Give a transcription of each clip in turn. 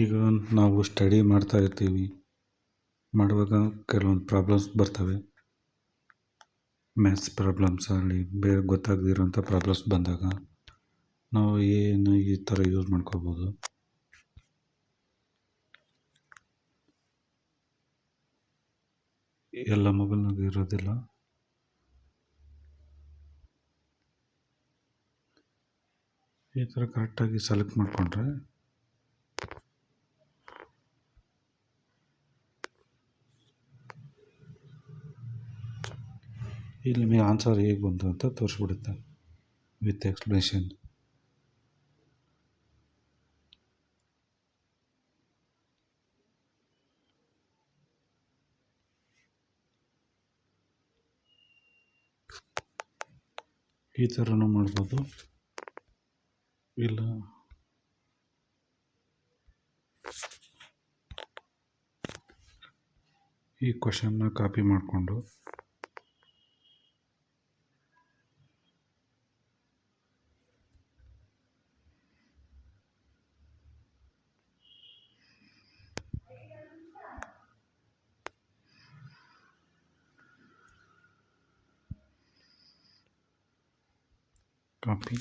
ಈಗ ನಾವು ಸ್ಟಡಿ ಮಾಡ್ತಾ ಇರ್ತೀವಿ, ಮಾಡುವಾಗ ಕೆಲವೊಂದು ಪ್ರಾಬ್ಲಮ್ಸ್ ಬರ್ತವೆ. ಮ್ಯಾಥ್ಸ್ ಪ್ರಾಬ್ಲಮ್ಸ್ ಆಗಲಿ, ಬೇರೆ ಗೊತ್ತಾಗದಿರೋಂಥ ಪ್ರಾಬ್ಲಮ್ಸ್ ಬಂದಾಗ ನಾವು ಏನು ಈ ಥರ ಯೂಸ್ ಮಾಡ್ಕೋಬೋದು. ಎಲ್ಲ ಮೊಬೈಲ್ನಾಗ ಇರೋದಿಲ್ಲ. ಈ ಥರ ಕರೆಕ್ಟಾಗಿ ಸೆಲೆಕ್ಟ್ ಮಾಡಿಕೊಂಡ್ರೆ ಇಲ್ಲಿ ನಿಮಗೆ ಆನ್ಸರ್ ಹೇಗೆ ಬಂತು ಅಂತ ತೋರಿಸ್ಬಿಡುತ್ತೆ ವಿತ್ ಎಕ್ಸ್ಪ್ಲೇಷನ್. ಈ ಥರನೂ ಮಾಡ್ಬೋದು. ಇಲ್ಲ ಈ ಕ್ವಶನ್ನ ಕಾಪಿ ಮಾಡಿಕೊಂಡು ಕಾಪಿ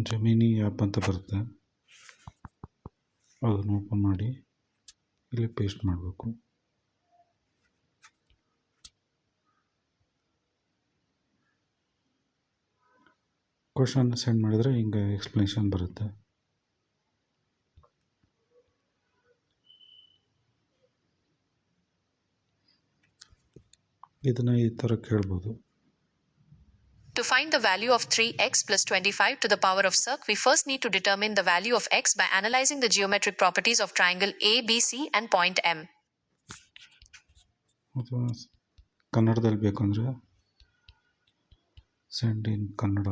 ಜಮಿನಿ ಆ್ಯಪ್ ಅಂತ ಬರುತ್ತೆ, ಅದನ್ನು ಓಪನ್ ಮಾಡಿ ಇಲ್ಲಿ ಪೇಸ್ಟ್ ಮಾಡಬೇಕು. ಕ್ವಶನ್ ಸೆಂಡ್ ಮಾಡಿದರೆ ಹಿಂಗೆ ಎಕ್ಸ್ಪ್ಲನೇಷನ್ ಬರುತ್ತೆ. ಇದನ್ನು ಈ ಥರ ಕೇಳ್ಬೋದು. To find the value of 3x plus 25 to the power of circ, we first need to determine the value of x by analyzing the geometric properties of triangle ABC and point M. ಅಥವಾ ಕನ್ನಡದಲ್ಲಿ ಬೇಕಂದರೆ send ಇನ್ ಕನ್ನಡ.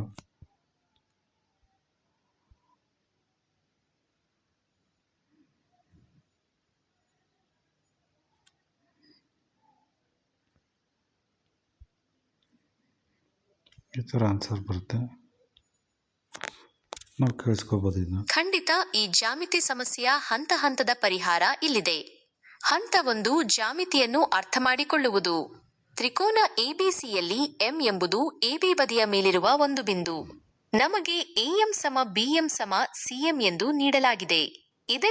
ಈ ಥರ answer ಬರುತ್ತೆ, ನಾವು ಕೇಳಿಸ್ಕೋಬೋದು ಇದನ್ನ. ಖಂಡಿತ ಈ ಜ್ಯಾಮಿತಿ ಸಮಸ್ಯೆಯ ಹಂತ ಹಂತದ ಪರಿಹಾರ ಇಲ್ಲಿದೆ. ಹಂತ 1, ಜ್ಯಾಮಿತಿಯನ್ನು ಅರ್ಥ ಮಾಡಿಕೊಳ್ಳುವುದು. ತ್ರಿಕೋನ ABCಯಲ್ಲಿ M ಎಂಬುದು AB ಬದಿಯ ಮೇಲಿರುವ ಒಂದು ಬಿಂದು. ನಮಗೆ AM ಸಮ BM ಸಮ CM ಎಂದು ನೀಡಲಾಗಿದೆ.